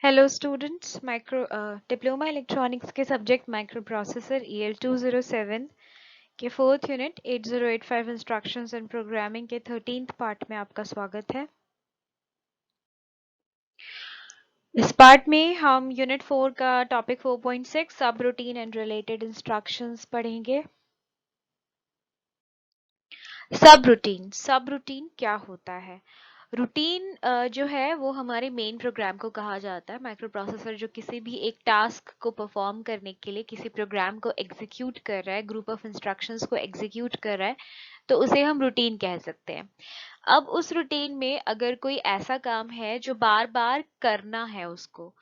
Hello students, diploma electronics के subject micro processor EL 207 के fourth unit 8085 instructions and programming के 13th part में आपका स्वागत है। इस पार्ट में हम यूनिट 4 का टॉपिक 4.6 सब रूटीन एंड रिलेटेड इंस्ट्रक्शंस पढ़ेंगे। सब रूटीन क्या होता है? रूटीन जो है वो हमारे मेन प्रोग्राम को कहा जाता है। माइक्रो प्रोसेसर जो किसी भी एक टास्क को परफॉर्म करने के लिए किसी प्रोग्राम को एग्जीक्यूट कर रहा है, ग्रुप ऑफ इंस्ट्रक्शंस को एग्जीक्यूट कर रहा है, तो उसे हम रूटीन कह सकते हैं। अब उस रूटीन में अगर कोई ऐसा काम है जो बार बार करना है उसको,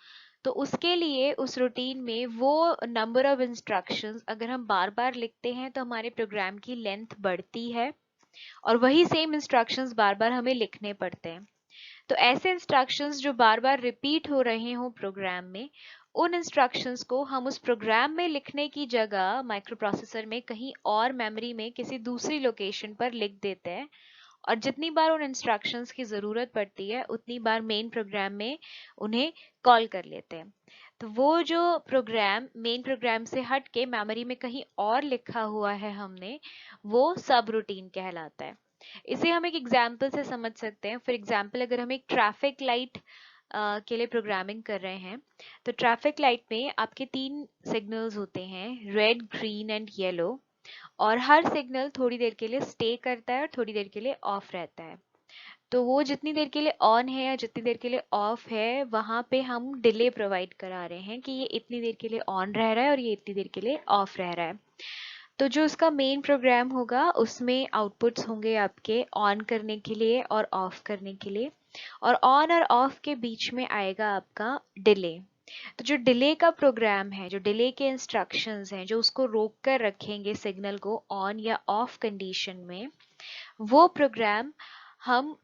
तो उसके लिए उस रूटीन में वो नंबर ऑफ इंस्ट्रक्शंस अगर हम बार बार लिखते हैं तो हमारे प्रोग्राम की लेंथ बढ़ती है और वही सेम इंस्ट्रक्शंस बार बार हमें लिखने पड़ते हैं। तो ऐसे इंस्ट्रक्शंस जो बार बार रिपीट हो रहे हो प्रोग्राम में, उन इंस्ट्रक्शंस को हम उस प्रोग्राम में लिखने की जगह माइक्रो प्रोसेसर में कहीं और मेमोरी में किसी दूसरी लोकेशन पर लिख देते हैं और जितनी बार उन इंस्ट्रक्शंस की जरूरत पड़ती है उतनी बार मेन प्रोग्राम में उन्हें कॉल कर लेते हैं। तो वो जो प्रोग्राम मेन प्रोग्राम से हट के मेमोरी में कहीं और लिखा हुआ है हमने, वो सब रूटीन कहलाता है। इसे हम एक एग्जाम्पल से समझ सकते हैं। फॉर एग्जाम्पल, अगर हम एक ट्रैफिक लाइट के लिए प्रोग्रामिंग कर रहे हैं, तो ट्रैफिक लाइट में आपके 3 सिग्नल्स होते हैं, रेड, ग्रीन एंड येलो, और हर सिग्नल थोड़ी देर के लिए स्टे करता है और थोड़ी देर के लिए ऑफ रहता है। तो वो जितनी देर के लिए ऑन है या जितनी देर के लिए ऑफ है, वहां पे हम डिले प्रोवाइड करा रहे हैं कि ये इतनी देर के लिए ऑन रह रहा है और ये इतनी देर के लिए ऑफ रह रहा है। तो जो उसका मेन प्रोग्राम होगा उसमें आउटपुट्स होंगे आपके ऑन करने के लिए और ऑफ करने के लिए, और ऑन और ऑफ के बीच में आएगा आपका डिले। तो जो डिले का प्रोग्राम है, जो डिले के इंस्ट्रक्शंस हैं जो उसको रोक कर रखेंगे सिग्नल को ऑन या ऑफ कंडीशन में, वो प्रोग्राम हम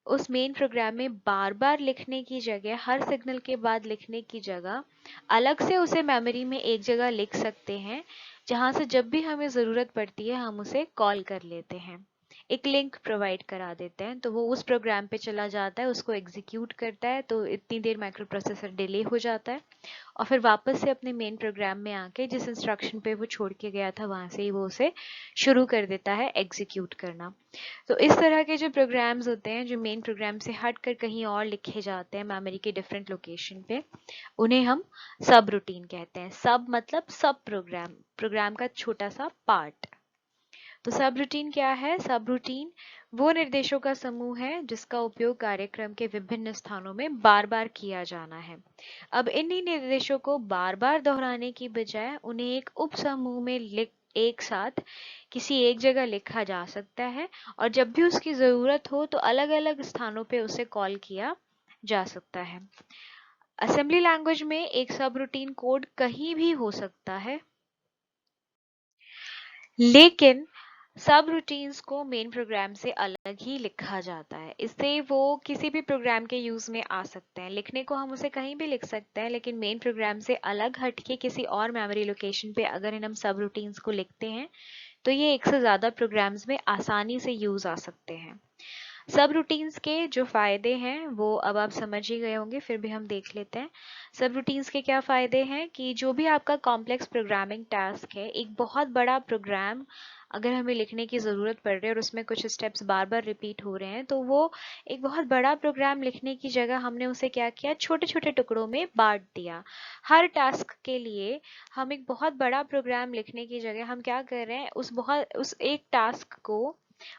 उस मेन प्रोग्राम में बार बार लिखने की जगह, हर सिग्नल के बाद लिखने की जगह, अलग से उसे मेमोरी में एक जगह लिख सकते हैं, जहां से जब भी हमें जरूरत पड़ती है हम उसे कॉल कर लेते हैं। एक लिंक प्रोवाइड करा देते हैं तो वो उस प्रोग्राम पे चला जाता है, उसको एग्जीक्यूट करता है, तो इतनी देर माइक्रो प्रोसेसर डिले हो जाता है और फिर वापस से अपने मेन प्रोग्राम में आके जिस इंस्ट्रक्शन पे वो छोड़ के गया था वहां से ही वो उसे शुरू कर देता है एग्जीक्यूट करना। तो इस तरह के जो प्रोग्राम्स होते हैं जो मेन प्रोग्राम से हट कर कहीं और लिखे जाते हैं मेमोरी के डिफरेंट लोकेशन पे, उन्हें हम सब रूटीन कहते हैं। सब मतलब सब प्रोग्राम, प्रोग्राम का छोटा सा पार्ट। तो सब रूटीन क्या है? सब रूटीन वो निर्देशों का समूह है जिसका उपयोग कार्यक्रम के विभिन्न स्थानों में बार बार किया जाना है। अब इन्हीं निर्देशों को बार बार दोहराने की बजाय उन्हें एक उप समूह में एक साथ किसी एक जगह लिखा जा सकता है और जब भी उसकी जरूरत हो तो अलग अलग स्थानों पे उसे कॉल किया जा सकता है। असेंबली लैंग्वेज में एक सब रूटीन कोड कहीं भी हो सकता है, लेकिन सब रूटीन्स को मेन प्रोग्राम से अलग ही लिखा जाता है। इससे वो किसी भी प्रोग्राम के यूज में आ सकते हैं। लिखने को हम उसे कहीं भी लिख सकते हैं, लेकिन मेन प्रोग्राम से अलग हटके किसी और मेमोरी लोकेशन पे अगर हम सब रूटीन्स को लिखते हैं तो ये एक से ज्यादा प्रोग्राम्स में आसानी से यूज आ सकते हैं। सब रूटीन्स के जो फायदे हैं वो अब आप समझ ही गए होंगे, फिर भी हम देख लेते हैं। सब रूटीन्स के क्या फायदे हैं कि जो भी आपका कॉम्प्लेक्स प्रोग्रामिंग टास्क है, एक बहुत बड़ा प्रोग्राम अगर हमें लिखने की जरूरत पड़ रही है और उसमें कुछ स्टेप्स बार बार रिपीट हो रहे हैं, तो वो एक बहुत बड़ा प्रोग्राम लिखने की जगह हमने उसे क्या किया, छोटे छोटे टुकड़ों में बांट दिया। हर टास्क के लिए हम एक बहुत बड़ा प्रोग्राम लिखने की जगह हम क्या कर रहे हैं, उस एक टास्क को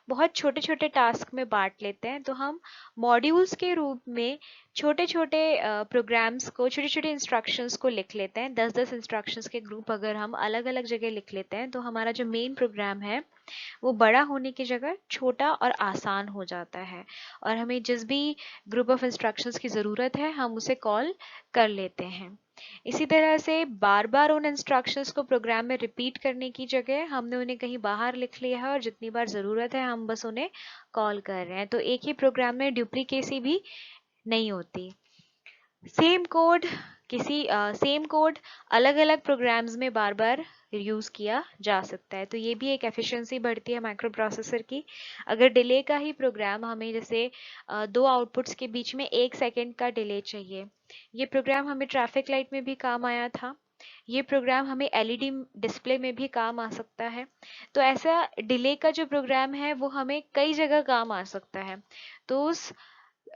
बहुत छोटे छोटे टास्क में बांट लेते हैं। तो हम मॉड्यूल्स के रूप में छोटे छोटे प्रोग्राम्स को, छोटे छोटे इंस्ट्रक्शंस को लिख लेते हैं। 10-10 इंस्ट्रक्शंस के ग्रुप अगर हम अलग अलग जगह लिख लेते हैं तो हमारा जो मेन प्रोग्राम है वो बड़ा होने की जगह छोटा और आसान हो जाता है और हमें जिस भी ग्रुप ऑफ इंस्ट्रक्शंस की जरूरत है हम उसे कॉल कर लेते हैं। इसी तरह से बार बार उन इंस्ट्रक्शंस को प्रोग्राम में रिपीट करने की जगह हमने उन्हें कहीं बाहर लिख लिया है और जितनी बार जरूरत है हम बस उन्हें कॉल कर रहे हैं। तो एक ही प्रोग्राम में डुप्लीकेसी भी नहीं होती। सेम कोड सेम कोड अलग अलग प्रोग्राम्स में बार बार यूज किया जा सकता है। तो ये भी एक एफिशिएंसी बढ़ती है माइक्रो प्रोसेसर की। अगर डिले का ही प्रोग्राम हमें जैसे दो आउटपुट्स के बीच में 1 सेकेंड का डिले चाहिए, ये प्रोग्राम हमें ट्रैफिक लाइट में भी काम आया था, ये प्रोग्राम हमें एलईडी डिस्प्ले में भी काम आ सकता है। तो ऐसा डिले का जो प्रोग्राम है वो हमें कई जगह काम आ सकता है। तो उस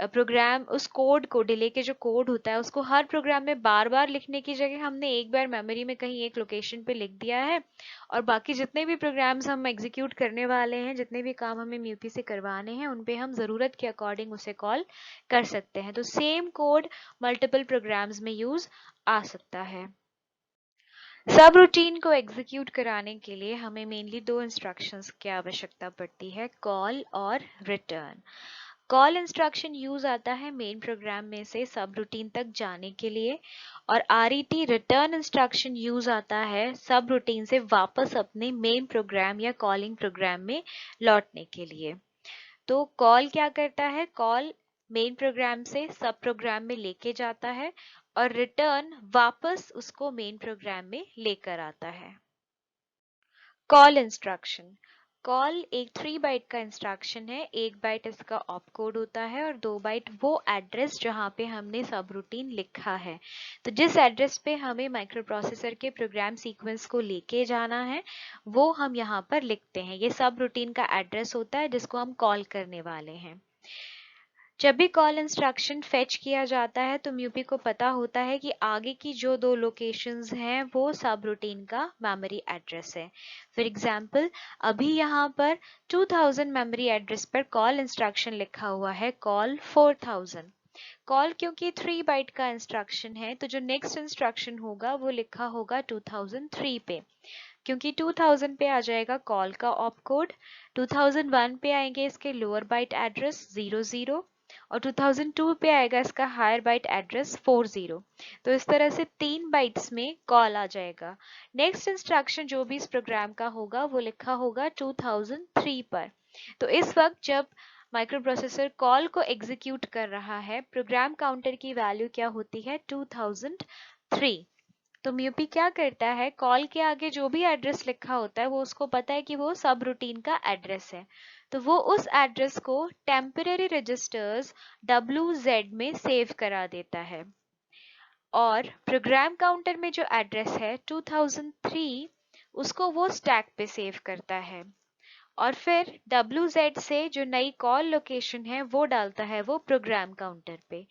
प्रोग्राम, उस कोड को, डिले के जो कोड होता है उसको हर प्रोग्राम में बार बार लिखने की जगह हमने एक बार मेमोरी में कहीं एक लोकेशन पे लिख दिया है, और बाकी जितने भी प्रोग्राम्स हम एग्जीक्यूट करने वाले हैं, जितने भी काम हमें म्यूपी से करवाने हैं, उन पे हम ज़रूरत के अकॉर्डिंग उसे कॉल कर सकते हैं। तो सेम कोड मल्टीपल प्रोग्राम्स में यूज आ सकता है। सब रूटीन को एग्जीक्यूट कराने के लिए हमें मेनली दो इंस्ट्रक्शंस की आवश्यकता पड़ती है, कॉल और रिटर्न। कॉल इंस्ट्रक्शन यूज आता है मेन प्रोग्राम में से सब रूटीन तक जाने के लिए, और आरईटी रिटर्न इंस्ट्रक्शन यूज आता है सब रूटीन से वापस अपने मेन प्रोग्राम या कॉलिंग प्रोग्राम में लौटने के लिए। तो कॉल क्या करता है, कॉल मेन प्रोग्राम से सब प्रोग्राम में लेके जाता है, और रिटर्न वापस उसको मेन प्रोग्राम में लेकर आता है। कॉल इंस्ट्रक्शन, कॉल एक 3 बाइट का इंस्ट्रक्शन है। 1 बाइट इसका ऑप कोड होता है और 2 बाइट वो एड्रेस जहां पे हमने सब रूटीन लिखा है। तो जिस एड्रेस पे हमें माइक्रो प्रोसेसर के प्रोग्राम सीक्वेंस को लेके जाना है वो हम यहाँ पर लिखते हैं। ये सब रूटीन का एड्रेस होता है जिसको हम कॉल करने वाले हैं। जब भी कॉल इंस्ट्रक्शन फेच किया जाता है तो म्यूपी को पता होता है कि आगे की जो दो लोकेशंस हैं वो सब रूटीन का मेमोरी एड्रेस है। फॉर एग्जांपल अभी यहाँ पर 2000 मेमोरी एड्रेस पर कॉल इंस्ट्रक्शन लिखा हुआ है, कॉल 4000। कॉल क्योंकि 3 बाइट का इंस्ट्रक्शन है तो जो नेक्स्ट इंस्ट्रक्शन होगा वो लिखा होगा 2003 पे, क्योंकि 2000 पे आ जाएगा कॉल का ऑप कोड, 2001 पे आएंगे इसके लोअर बाइट एड्रेस 00, और 2002 पे आएगा इसका हायर बाइट एड्रेस 40। तो इस तरह से 3 बाइट्स में कॉल आ जाएगा। नेक्स्ट इंस्ट्रक्शन जो भी इस प्रोग्राम का होगा वो लिखा होगा 2003 पर। तो इस वक्त जब माइक्रो प्रोसेसर कॉल को एग्जीक्यूट कर रहा है, प्रोग्राम काउंटर की वैल्यू क्या होती है, 2003। तो म्यूपी क्या करता है, कॉल के आगे जो भी एड्रेस लिखा होता है वो उसको पता है कि वो सब रूटीन का एड्रेस है, तो वो उस एड्रेस को टेम्परेरी रजिस्टर्स WZ में सेव करा देता है। और प्रोग्राम काउंटर में जो एड्रेस है 2003 उसको वो स्टैक पे सेव करता है, और फिर WZ से जो नई कॉल लोकेशन है वो डालता है वो प्रोग्राम काउंटर पे।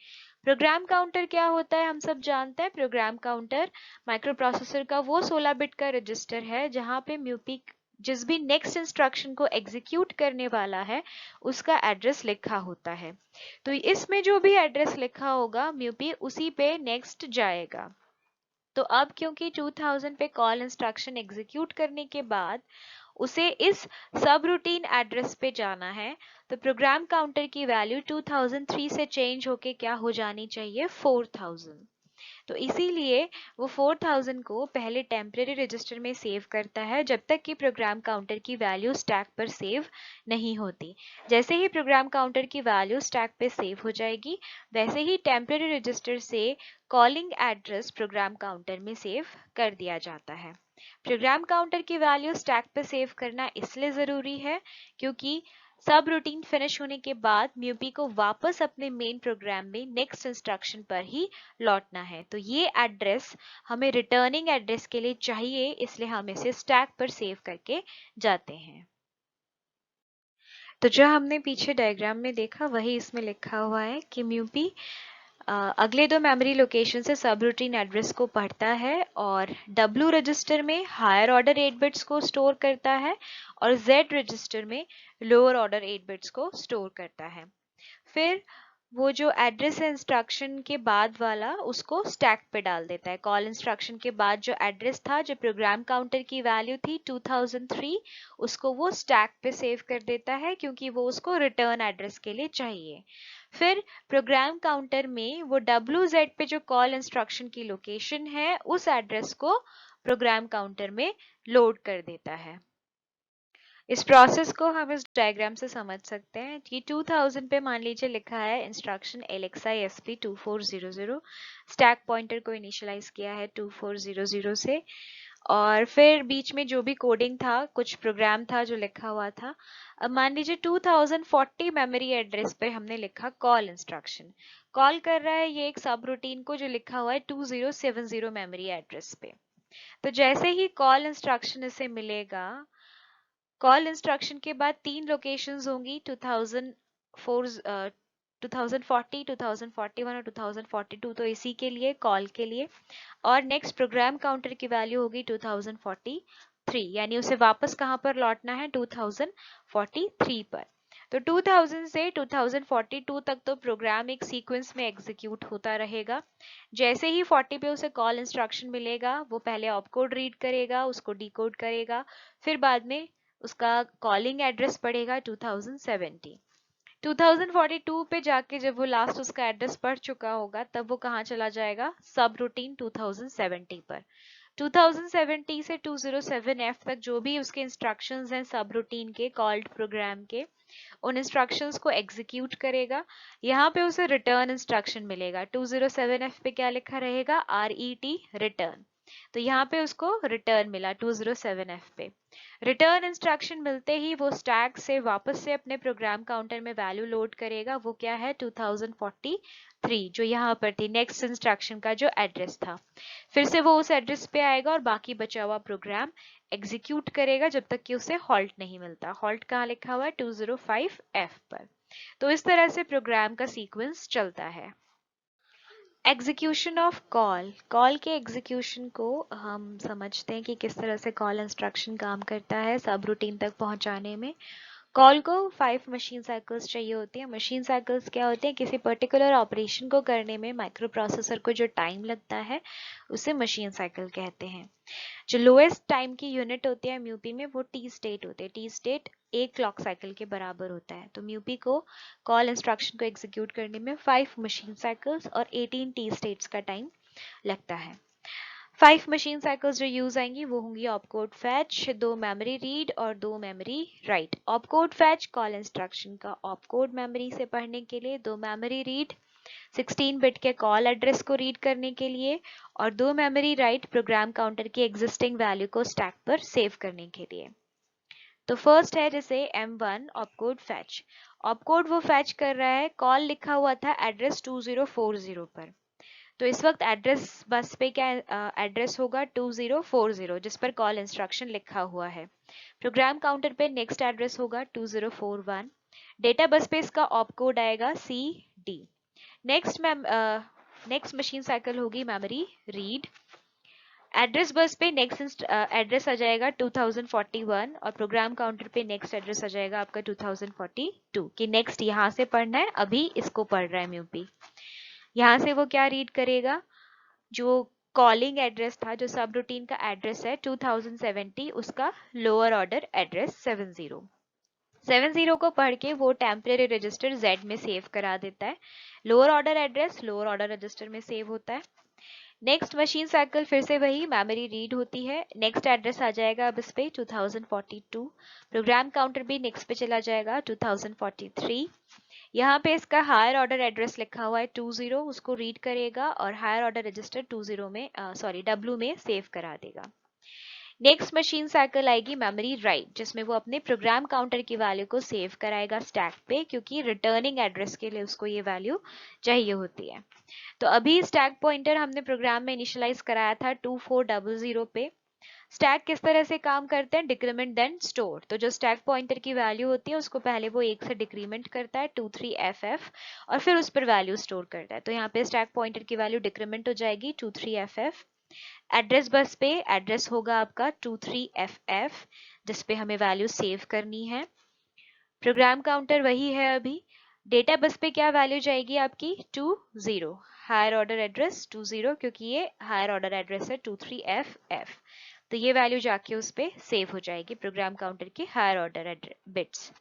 प्रोग्राम काउंटर क्या होता है हम सब जानते हैं। प्रोग्राम काउंटर माइक्रो प्रोसेसर का वो 16 बिट का रजिस्टर है जहां पे म्यूपी जिस भी नेक्स्ट इंस्ट्रक्शन को एग्जीक्यूट करने वाला है उसका एड्रेस लिखा होता है। तो इसमें जो भी एड्रेस लिखा होगा म्यूपी उसी पे नेक्स्ट जाएगा। तो अब क्योंकि 2000 पे कॉल इंस्ट्रक्शन एग्जीक्यूट करने के बाद उसे इस सब रूटीन एड्रेस पे जाना है, तो प्रोग्राम काउंटर की वैल्यू 2003 से चेंज होके क्या हो जानी चाहिए, 4000। तो इसीलिए वो 4000 को पहले टेम्परेरी रजिस्टर में सेव करता है जब तक कि प्रोग्राम काउंटर की वैल्यू स्टैक पर सेव नहीं होती। जैसे ही प्रोग्राम काउंटर की वैल्यू स्टैक पे सेव हो जाएगी वैसे ही टेम्परेरी रजिस्टर से कॉलिंग एड्रेस प्रोग्राम काउंटर में सेव कर दिया जाता है। प्रोग्राम काउंटर की वैल्यू स्टैक पे सेव करना इसलिए जरूरी है क्योंकि सब रूटीन फिनिश होने के बाद म्यूपी को वापस अपने मेन प्रोग्राम में नेक्स्ट इंस्ट्रक्शन पर ही लौटना है। तो ये एड्रेस हमें रिटर्निंग एड्रेस के लिए चाहिए, इसलिए हम इसे स्टैक पर सेव करके जाते हैं। तो जो हमने पीछे डायग्राम में देखा वही इसमें लिखा हुआ है कि म्यूपी अगले दो मेमोरी लोकेशन से सब रूटीन एड्रेस को पढ़ता है और W रजिस्टर में हायर ऑर्डर 8 बिट्स को स्टोर करता है और Z रजिस्टर में लोअर ऑर्डर 8 बिट्स को स्टोर करता है। फिर वो जो एड्रेस है इंस्ट्रक्शन के बाद वाला उसको स्टैक पे डाल देता है। कॉल इंस्ट्रक्शन के बाद जो एड्रेस था, जो प्रोग्राम काउंटर की वैल्यू थी 2003, उसको वो स्टैक पे सेव कर देता है क्योंकि वो उसको रिटर्न एड्रेस के लिए चाहिए। फिर प्रोग्राम काउंटर में वो WZ पे जो कॉल इंस्ट्रक्शन की लोकेशन है उस एड्रेस को प्रोग्राम काउंटर में लोड कर देता है। इस प्रोसेस को हम इस डायग्राम से समझ सकते हैं कि 2000 पे मान लीजिए लिखा है instruction LXI SP 2400, stack pointer को इनिशियलाइज किया है 2400 से, और फिर बीच में जो भी कोडिंग था, कुछ प्रोग्राम था जो लिखा हुआ था। अब मान लीजिए 2040 मेमोरी एड्रेस पे हमने लिखा कॉल इंस्ट्रक्शन। कॉल कर रहा है ये एक सब रूटीन को जो लिखा हुआ है 2070 मेमोरी एड्रेस पे। तो जैसे ही कॉल इंस्ट्रक्शन इसे मिलेगा, कॉल इंस्ट्रक्शन के बाद 3 लोकेशंस होंगी 2040, 2041 और 2042, तो इसी के लिए कॉल के लिए। और नेक्स्ट प्रोग्राम काउंटर की वैल्यू होगी 2043, यानी उसे वापस कहां पर लौटना है, 2043 पर। तो 2000 से 2042 तक तो प्रोग्राम एक सीक्वेंस में एग्जीक्यूट होता रहेगा। जैसे ही 40 पे उसे कॉल इंस्ट्रक्शन मिलेगा, वो पहले ऑपकोड रीड करेगा, उसको डिकोड करेगा, फिर बाद में उसका कॉलिंग एड्रेस पढ़ेगा 2070। 2042 पे जाके जब वो लास्ट उसका एड्रेस पढ़ चुका होगा, तब वो कहाँ चला जाएगा, सब रूटीन 2070 पर। 2070 से 207F तक जो भी उसके इंस्ट्रक्शंस हैं सब रूटीन के, कॉल्ड प्रोग्राम के, उन इंस्ट्रक्शंस को एग्जीक्यूट करेगा। यहाँ पे उसे रिटर्न इंस्ट्रक्शन मिलेगा। 207F पे क्या लिखा रहेगा, RET, रिटर्न। तो यहाँ पे उसको रिटर्न मिला 207F पे। रिटर्न इंस्ट्रक्शन मिलते ही वो स्टैक से वापस से अपने प्रोग्राम काउंटर में वैल्यू लोड करेगा। वो क्या है, 2043, जो यहाँ पर थी नेक्स्ट इंस्ट्रक्शन का जो एड्रेस था। फिर से वो उस एड्रेस पे आएगा और बाकी बचा हुआ प्रोग्राम एग्जीक्यूट करेगा जब तक कि उसे हॉल्ट नहीं मिलता। हॉल्ट कहाँ लिखा हुआ है, 205F पर। तो इस तरह से प्रोग्राम का सीक्वेंस चलता है। Execution of call. कॉल के एग्जीक्यूशन को हम समझते हैं कि किस तरह से कॉल इंस्ट्रक्शन काम करता है सब रूटीन तक पहुंचाने में। कॉल को 5 मशीन साइकिल्स चाहिए होती है। मशीन साइकिल्स क्या होते हैं, किसी पर्टिकुलर ऑपरेशन को करने में माइक्रो प्रोसेसर को जो टाइम लगता है उसे मशीन साइकिल कहते हैं। जो लोएस्ट टाइम की यूनिट होती है म्यूपी में, वो टी स्टेट होते हैं। टी स्टेट 1 क्लॉक साइकिल के बराबर होता है। तो म्यूपी को कॉल इंस्ट्रक्शन को एग्जीक्यूट करने में 5 मशीन साइकिल्स और 18 टी स्टेट्स का टाइम लगता है। 5 मशीन साइकिल्स जो यूज आएंगी वो होंगी ऑपकोड फैच, 2 मेमोरी रीड और 2 memory write. Opcode fetch call instruction का ऑपकोड मेमोरी से पढ़ने के लिए, 2 मेमोरी रीड 16 बिट के कॉल एड्रेस को रीड करने के लिए, और 2 मेमोरी राइट प्रोग्राम काउंटर की एग्जिस्टिंग वैल्यू को स्टैक पर सेव करने के लिए। तो फर्स्ट है जैसे M1 ऑपकोड फैच। ऑपकोड वो फैच कर रहा है, कॉल लिखा हुआ था एड्रेस 2040 पर। तो इस वक्त एड्रेस बस पे क्या एड्रेस होगा, 2040, जिस पर कॉल इंस्ट्रक्शन लिखा हुआ है। प्रोग्राम काउंटर पे नेक्स्ट एड्रेस होगा 2041। डेटा बस पे इसका ऑपकोड आएगा CD। नेक्स्ट मशीन साइकिल होगी मेमोरी रीड। एड्रेस बस पे नेक्स्ट एड्रेस आ जाएगा 2041 और प्रोग्राम काउंटर पे नेक्स्ट एड्रेस आ जाएगा आपका 2042 कि नेक्स्ट यहाँ से पढ़ना है, अभी इसको पढ़ रहा है म्यूपी। यहाँ से वो क्या रीड करेगा, जो कॉलिंग एड्रेस था, जो सब रूटीन का एड्रेस है 2070, उसका लोअर ऑर्डर एड्रेस 70 को पढ़ के वो टेम्परेरी रजिस्टर Z में सेव करा देता है। Lower order address lower order register में सेव होता है। नेक्स्ट मशीन साइकिल फिर से वही मेमोरी रीड होती है। नेक्स्ट एड्रेस आ जाएगा अब इस पे 2042। प्रोग्राम काउंटर भी नेक्स्ट पे चला जाएगा 2043। यहाँ पे इसका हायर ऑर्डर एड्रेस लिखा हुआ है 20, उसको रीड करेगा और हायर ऑर्डर रजिस्टर 20 में W में सेव करा देगा। नेक्स्ट मशीन साइकिल आएगी मेमोरी राइट, जिसमें वो अपने प्रोग्राम काउंटर की वैल्यू को सेव कराएगा स्टैक पे, क्योंकि रिटर्निंग एड्रेस के लिए उसको ये वैल्यू चाहिए होती है। तो अभी स्टैक पॉइंटर हमने प्रोग्राम में इनिशियलाइज कराया था 2400 पे। स्टैक किस तरह से काम करते हैं, डिक्रीमेंट देन स्टोर। तो जो स्टैक पॉइंटर की वैल्यू होती है उसको पहले वो 1 से डिक्रीमेंट करता है 23FF और फिर उस पर वैल्यू स्टोर करता है। तो यहाँ पे स्टैक पॉइंटर की वैल्यू डिक्रीमेंट हो जाएगी 23FF। एड्रेस बस पे एड्रेस होगा आपका 23FF, जिसपे हमें वैल्यू सेव करनी है। प्रोग्राम काउंटर वही है अभी। डेटा बस पे क्या वैल्यू जाएगी आपकी 20, हायर ऑर्डर एड्रेस 20, क्योंकि ये हायर ऑर्डर एड्रेस है 23FF। तो ये वैल्यू जाके उस पे सेव हो जाएगी प्रोग्राम काउंटर की higher order bits.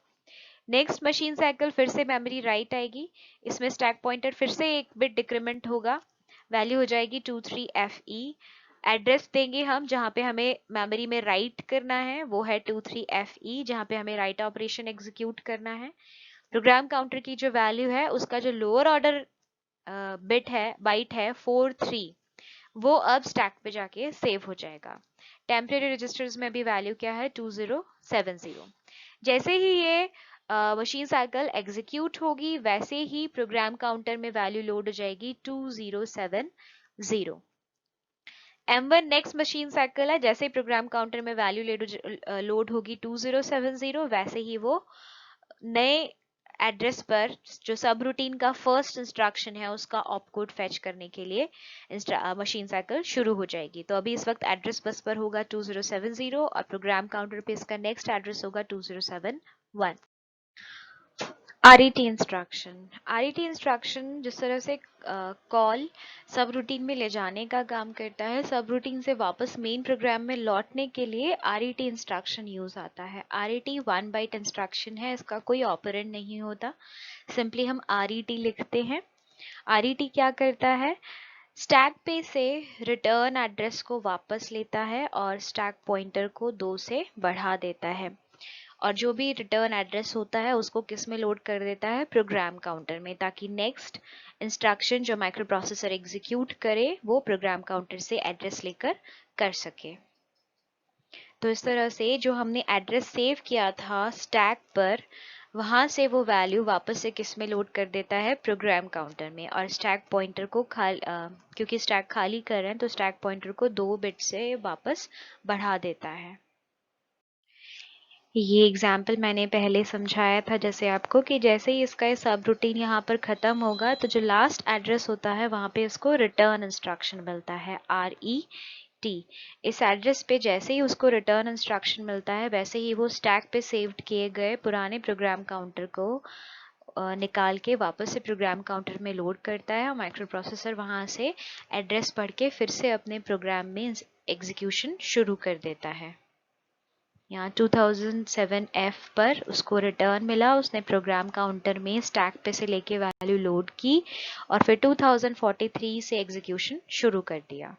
Next machine cycle फिर से मेमोरी राइट आएगी। इसमें स्टैक पॉइंटर फिर से 1 बिट डिक्रीमेंट होगा, वैल्यू हो जाएगी 23FE। एड्रेस देंगे हम जहाँ पे हमें मेमोरी में राइट करना है, वो है 23FE, जहाँ पे हमें राइट ऑपरेशन एग्जीक्यूट करना है। प्रोग्राम काउंटर की जो वैल्यू है उसका जो लोअर ऑर्डर बिट है, बाइट है 43, वो अब स्टैक पे जाके सेव हो जाएगा। टेम्परेरी रजिस्टर्स में भी वैल्यू क्या है 2070। जैसे ही ये मशीन साइकिल एग्जीक्यूट होगी वैसे ही प्रोग्राम काउंटर में वैल्यू लोड हो जाएगी 2070। M1 नेक्स्ट मशीन साइकिल है, जैसे ही प्रोग्राम काउंटर में वैल्यू लोड होगी 2070 वैसे ही वो नए एड्रेस पर जो सब रूटीन का फर्स्ट इंस्ट्रक्शन है उसका ऑपकोड फेच करने के लिए मशीन साइकिल शुरू हो जाएगी। तो अभी इस वक्त एड्रेस बस पर होगा 2070 और प्रोग्राम काउंटर पे इसका नेक्स्ट एड्रेस होगा 2071। RET instruction. RET इंस्ट्रक्शन जिस तरह से कॉल सब रूटीन में ले जाने का काम करता है, सब रूटीन से वापस मेन प्रोग्राम में लौटने के लिए RET इंस्ट्रक्शन यूज आता है। RET 1 बाइट इंस्ट्रक्शन है, इसका कोई ऑपरेंड नहीं होता, सिंपली हम RET लिखते हैं। RET क्या करता है, स्टैक पे से रिटर्न एड्रेस को वापस लेता है और स्टैक पॉइंटर को 2 से बढ़ा देता है, और जो भी रिटर्न एड्रेस होता है उसको किस में लोड कर देता है, प्रोग्राम काउंटर में, ताकि नेक्स्ट इंस्ट्रक्शन जो माइक्रो प्रोसेसर एग्जीक्यूट करे वो प्रोग्राम काउंटर से एड्रेस लेकर कर सके। तो इस तरह से जो हमने एड्रेस सेव किया था स्टैक पर, वहां से वो वैल्यू वापस से किस में लोड कर देता है, प्रोग्राम काउंटर में, और स्टैक पॉइंटर को क्योंकि स्टैक खाली कर रहे हैं तो स्टैक पॉइंटर को 2 बिट से वापस बढ़ा देता है। ये एग्जाम्पल मैंने पहले समझाया था जैसे आपको, कि जैसे ही इसका सब रूटीन यहाँ पर ख़त्म होगा तो जो लास्ट एड्रेस होता है वहाँ पे इसको रिटर्न इंस्ट्रक्शन मिलता है, RET। इस एड्रेस पे जैसे ही उसको रिटर्न इंस्ट्रक्शन मिलता है वैसे ही वो स्टैक पे सेव्ड किए गए पुराने प्रोग्राम काउंटर को निकाल के वापस से प्रोग्राम काउंटर में लोड करता है, और माइक्रो प्रोसेसर वहाँ से एड्रेस पढ़ के फिर से अपने प्रोग्राम में एग्जीक्यूशन शुरू कर देता है। यहाँ 2007F पर उसको रिटर्न मिला, उसने प्रोग्राम काउंटर में स्टैक पे से लेके वैल्यू लोड की और फिर 2043 से एग्जीक्यूशन शुरू कर दिया।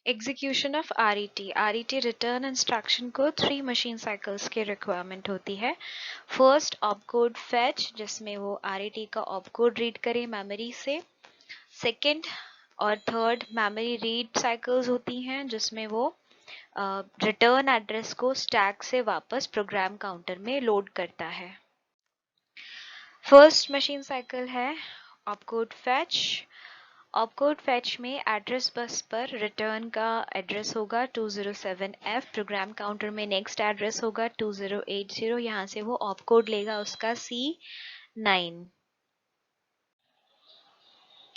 Execution of RET। RET return instruction को 3 मशीन साइकिल्स की रिक्वायरमेंट होती है। फर्स्ट ऑपकोड फेच, जिसमें वो RET का ऑपकोड रीड करे मेमोरी से। सेकंड और थर्ड मेमोरी रीड साइकिल्स होती हैं जिसमें वो रिटर्न एड्रेस को स्टैक से वापस प्रोग्राम काउंटर में लोड करता है। फर्स्ट मशीन साइकिल है ऑपकोड फेच। ऑपकोड फेच में एड्रेस बस पर रिटर्न का एड्रेस होगा 207F, प्रोग्राम काउंटर में नेक्स्ट एड्रेस होगा 2080, यहाँ से वो ऑपकोड लेगा उसका C9।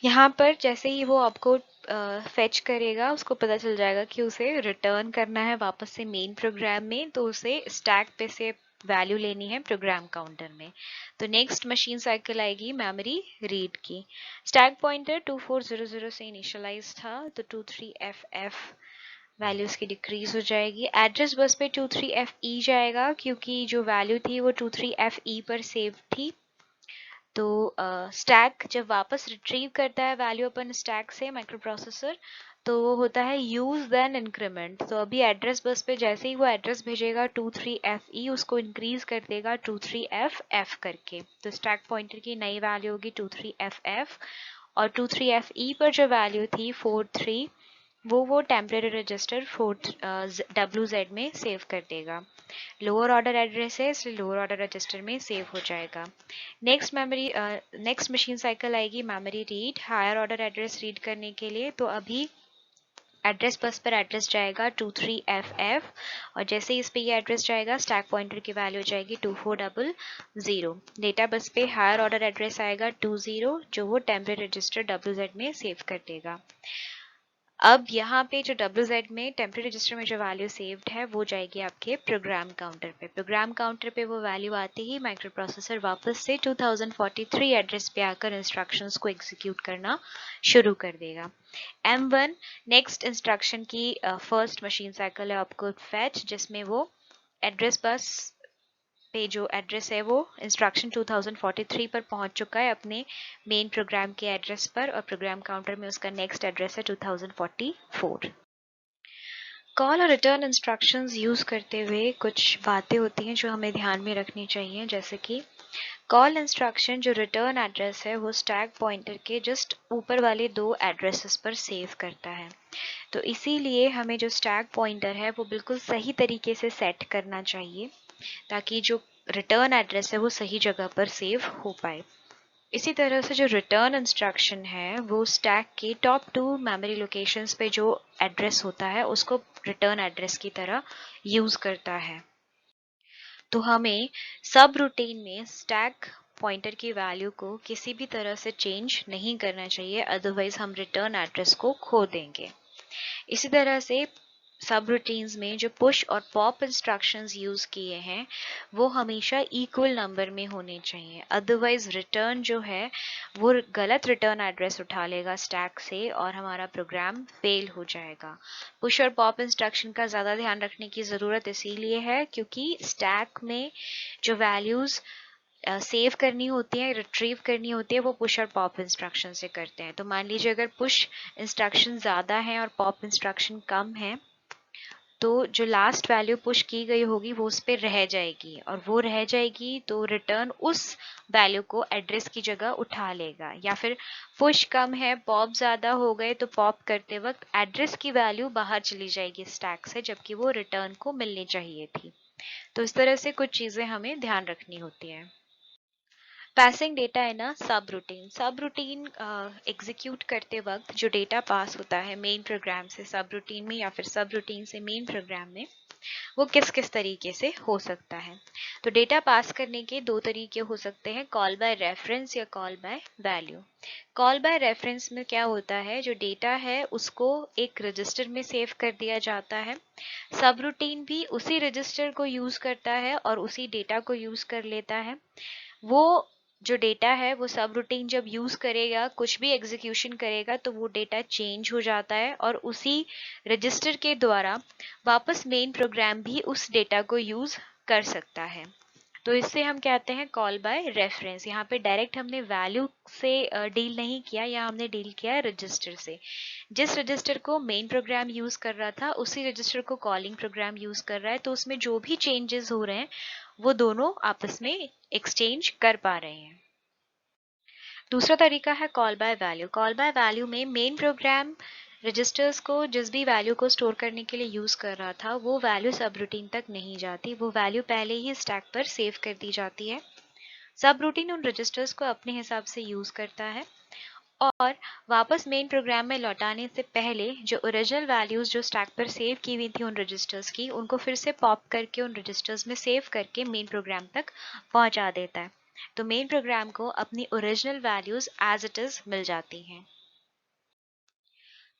यहाँ पर जैसे ही वो ऑपकोड फेच करेगा उसको पता चल जाएगा कि उसे रिटर्न करना है वापस से मेन प्रोग्राम में, तो उसे स्टैक पे से वैल्यू लेनी है प्रोग्राम काउंटर में। तो नेक्स्ट मशीन साइकिल आएगी मेमोरी रीड की। स्टैक पॉइंटर 2400 से इनिशियलाइज था तो 23FF वैल्यू उसकी डिक्रीज हो जाएगी। एड्रेस बस पे 23FE जाएगा क्योंकि जो वैल्यू थी वो 23FE पर सेव थी। तो स्टैक जब वापस रिट्रीव करता है वैल्यू अपन स्टैक से माइक्रो प्रोसेसर, तो वो होता है यूज देन इंक्रीमेंट। तो अभी एड्रेस बस पे जैसे ही वो एड्रेस भेजेगा 23FE उसको इंक्रीज कर देगा 23FF करके। तो स्टैक पॉइंटर की नई वैल्यू होगी 23FF, और 23FE पर जो वैल्यू थी 43 वो टेम्परेरी रजिस्टर WZ में सेव कर देगा। लोअर ऑर्डर एड्रेस है इसलिए लोअर ऑर्डर रजिस्टर में सेव हो जाएगा। नेक्स्ट मशीन साइकिल आएगी memory read, higher order address read करने के लिए। तो अभी एड्रेस बस पर एड्रेस जाएगा 23FF, और जैसे ही इस पे ये एड्रेस जाएगा स्टैक पॉइंटर की वैल्यू जाएगी 2400। डेटा बस पे हायर ऑर्डर एड्रेस आएगा 20 जो वो टेम्परेरी रजिस्टर WZ में सेव कर देगा। अब यहाँ पे जो WZ में टेम्परेरी रजिस्टर में जो वैल्यू सेव्ड है वो जाएगी आपके प्रोग्राम काउंटर पे। प्रोग्राम काउंटर पे वो वैल्यू आते ही माइक्रो प्रोसेसर वापस से 2043 एड्रेस पे आकर इंस्ट्रक्शंस को एग्जीक्यूट करना शुरू कर देगा। M1 नेक्स्ट इंस्ट्रक्शन की फर्स्ट मशीन साइकिल है ऑपकोड फेच, जिसमें वो एड्रेस बस पे जो एड्रेस है वो इंस्ट्रक्शन 2043 पर पहुंच चुका है अपने मेन प्रोग्राम के एड्रेस पर, और प्रोग्राम काउंटर में उसका नेक्स्ट एड्रेस है 2044। कॉल और रिटर्न इंस्ट्रक्शंस यूज करते हुए कुछ बातें होती हैं जो हमें ध्यान में रखनी चाहिए, जैसे कि कॉल इंस्ट्रक्शन जो रिटर्न एड्रेस है वो स्टैक पॉइंटर के जस्ट ऊपर वाले 2 एड्रेसेस पर सेव करता है। तो इसीलिए हमें जो स्टैक पॉइंटर है वो बिल्कुल सही तरीके से सेट करना चाहिए ताकि जो रिटर्न एड्रेस है वो सही जगह पर सेव हो पाए। इसी तरह से जो रिटर्न इंस्ट्रक्शन है वो स्टैक के टॉप 2 मेमोरी लोकेशंस पे जो एड्रेस होता है उसको रिटर्न एड्रेस की तरह यूज करता है। तो हमें सब रूटीन में स्टैक पॉइंटर की वैल्यू को किसी भी तरह से चेंज नहीं करना चाहिए, अदरवाइज हम रिटर्न एड्रेस को खो देंगे। इसी तरह से सब रूटीन्स में जो पुश और पॉप इंस्ट्रक्शंस यूज किए हैं वो हमेशा इक्वल नंबर में होने चाहिए, अदरवाइज रिटर्न जो है वो गलत रिटर्न एड्रेस उठा लेगा स्टैक से और हमारा प्रोग्राम फेल हो जाएगा। पुश और पॉप इंस्ट्रक्शन का ज़्यादा ध्यान रखने की ज़रूरत इसीलिए है क्योंकि स्टैक में जो वैल्यूज़ सेव करनी होती है, रिट्रीव करनी होती है, वो पुश और पॉप इंस्ट्रक्शन से करते हैं। तो मान लीजिए अगर पुश इंस्ट्रक्शन ज़्यादा है और पॉप इंस्ट्रक्शन कम है तो जो लास्ट वैल्यू पुश की गई होगी वो उस पर रह जाएगी और वो रह जाएगी तो रिटर्न उस वैल्यू को एड्रेस की जगह उठा लेगा। या फिर पुश कम है पॉप ज़्यादा हो गए तो पॉप करते वक्त एड्रेस की वैल्यू बाहर चली जाएगी स्टैक से जबकि वो रिटर्न को मिलनी चाहिए थी। तो इस तरह से कुछ चीज़ें हमें ध्यान रखनी होती हैं। पासिंग डेटा इन अ सब रूटीन एग्जीक्यूट करते वक्त जो डेटा पास होता है मेन प्रोग्राम से सब रूटीन में या फिर सब रूटीन से मेन प्रोग्राम में वो किस किस तरीके से हो सकता है। तो डेटा पास करने के 2 तरीके हो सकते हैं, कॉल बाय रेफरेंस या call by value. Call by reference में क्या होता है, जो डेटा है उसको एक रजिस्टर में सेव कर दिया जाता है। सब रूटीन भी उसी रजिस्टर को यूज करता है और उसी डेटा को यूज कर लेता है। वो जो डेटा है वो सब रूटीन जब यूज करेगा कुछ भी एग्जीक्यूशन करेगा तो वो डेटा चेंज हो जाता है और उसी रजिस्टर के द्वारा वापस मेन प्रोग्राम भी उस डेटा को यूज कर सकता है। तो इससे हम कहते हैं कॉल बाय रेफरेंस। यहाँ पे डायरेक्ट हमने वैल्यू से डील नहीं किया, यहाँ हमने डील किया है रजिस्टर से। जिस रजिस्टर को मेन प्रोग्राम यूज कर रहा था उसी रजिस्टर को कॉलिंग प्रोग्राम यूज कर रहा है, तो उसमें जो भी चेंजेस हो रहे हैं वो दोनों आपस में एक्सचेंज कर पा रहे हैं। दूसरा तरीका है call by value. Call by value में मेन प्रोग्राम रजिस्टर्स को जिस भी वैल्यू को स्टोर करने के लिए यूज कर रहा था वो वैल्यू सब रूटीन तक नहीं जाती, वो वैल्यू पहले ही स्टैक पर सेव कर दी जाती है। सब रूटीन उन रजिस्टर्स को अपने हिसाब से यूज करता है और वापस मेन प्रोग्राम में लौटाने से पहले जो ओरिजिनल वैल्यूज जो स्टैक पर सेव की हुई थी उन रजिस्टर्स की, उनको फिर से पॉप करके उन रजिस्टर्स में सेव करके मेन प्रोग्राम तक पहुंचा देता है। तो मेन प्रोग्राम को अपनी original values as it is मिल जाती हैं।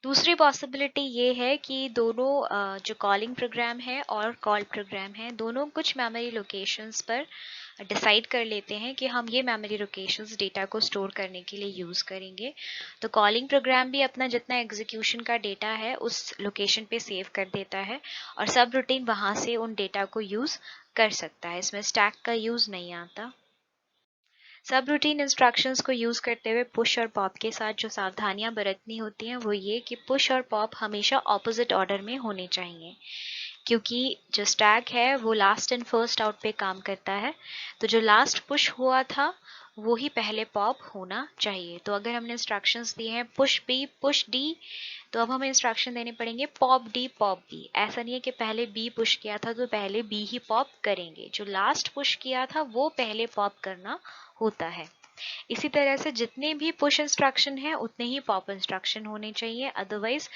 दूसरी पॉसिबिलिटी ये है कि दोनों जो कॉलिंग प्रोग्राम है और कॉल प्रोग्राम है दोनों कुछ मेमोरी लोकेशंस पर डिसाइड कर लेते हैं कि हम ये मेमोरी लोकेशंस डेटा को स्टोर करने के लिए यूज़ करेंगे। तो कॉलिंग प्रोग्राम भी अपना जितना एग्जीक्यूशन का डेटा है उस लोकेशन पे सेव कर देता है और सब रूटीन वहाँ से उन डेटा को यूज़ कर सकता है, इसमें स्टैक का यूज़ नहीं आता। सब रूटीन इंस्ट्रक्शंस को यूज करते हुए पुश और पॉप के साथ जो सावधानियां बरतनी होती हैं वो ये कि पुश और पॉप हमेशा ऑपोजिट ऑर्डर में होने चाहिए क्योंकि जो स्टैक है वो लास्ट एंड फर्स्ट आउट पे काम करता है। तो जो लास्ट पुश हुआ था वो ही पहले पॉप होना चाहिए। तो अगर हमने इंस्ट्रक्शंस दिए हैं पुश बी पुश डी तो अब हमें इंस्ट्रक्शन देने पड़ेंगे पॉप डी पॉप बी। ऐसा नहीं है कि पहले बी पुश किया था तो पहले बी ही पॉप करेंगे, जो लास्ट पुश किया था वो पहले पॉप करना होता है। इसी तरह से जितने भी पुश इंस्ट्रक्शन है उतने ही पॉप इंस्ट्रक्शन होने चाहिए, अदरवाइज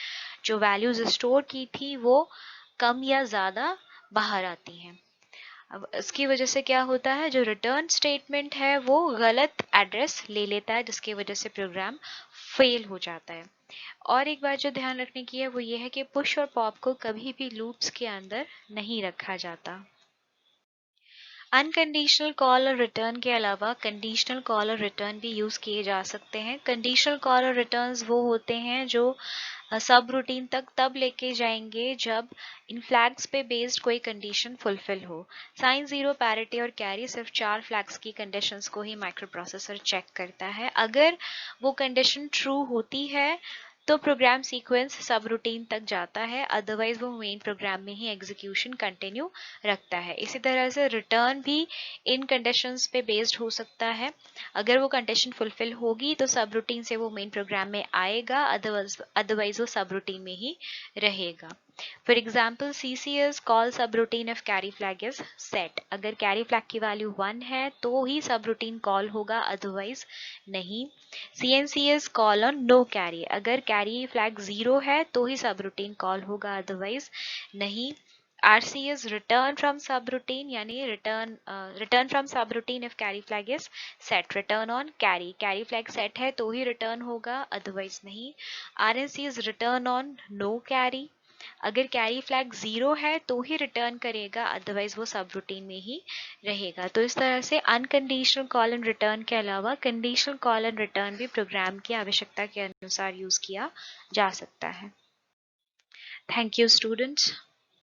जो वैल्यूज स्टोर की थी वो कम या ज्यादा बाहर आती हैं। अब इसकी वजह से क्या होता है, जो रिटर्न स्टेटमेंट है वो गलत एड्रेस ले लेता है जिसकी वजह से प्रोग्राम फेल हो जाता है। और एक बात जो ध्यान रखने की है वो ये है कि पुश और पॉप को कभी भी लूप्स के अंदर नहीं रखा जाता। अनकंडीशनल कॉल और रिटर्न के अलावा कंडीशनल कॉल और रिटर्न भी यूज किए जा सकते हैं। कंडीशनल कॉल और रिटर्न्स वो होते हैं जो सब रूटीन तक तब लेके जाएंगे जब इन फ्लैग्स पे बेस्ड कोई कंडीशन फुलफिल हो। साइन, जीरो, पैरिटी और कैरी सिर्फ 4 फ्लैग्स की कंडीशंस को ही माइक्रो प्रोसेसर चेक करता है। अगर वो कंडीशन ट्रू होती है तो प्रोग्राम सीक्वेंस सब रूटीन तक जाता है, अदरवाइज वो मेन प्रोग्राम में ही एग्जीक्यूशन कंटिन्यू रखता है। इसी तरह से रिटर्न भी इन कंडीशंस पे बेस्ड हो सकता है। अगर वो कंडीशन फुलफिल होगी तो सब रूटीन से वो मेन प्रोग्राम में आएगा, अदरवाइज वो सब रूटीन में ही रहेगा। For example, CCS call subroutine if carry flag is set. अगर carry flag की वैल्यू 1 है तो ही subroutine कॉल होगा, अदरवाइज नहीं। CNCS call on no carry, अगर कैरी फ्लैग 0 है तो ही सबरूटीन कॉल होगा, अदरवाइज नहीं। RCS return from subroutine, यानी return from subroutine if carry flag is set, return on carry flag set है तो ही return होगा, अदरवाइज नहीं। RNC is return on no carry, अगर कैरी फ्लैग 0 है तो ही रिटर्न करेगा, अदरवाइज वो सब रूटीन में ही रहेगा। तो इस तरह से अनकंडीशनल कॉल एंड रिटर्न के अलावा कंडीशनल कॉल एंड रिटर्न भी प्रोग्राम की आवश्यकता के अनुसार यूज किया जा सकता है। Thank you students.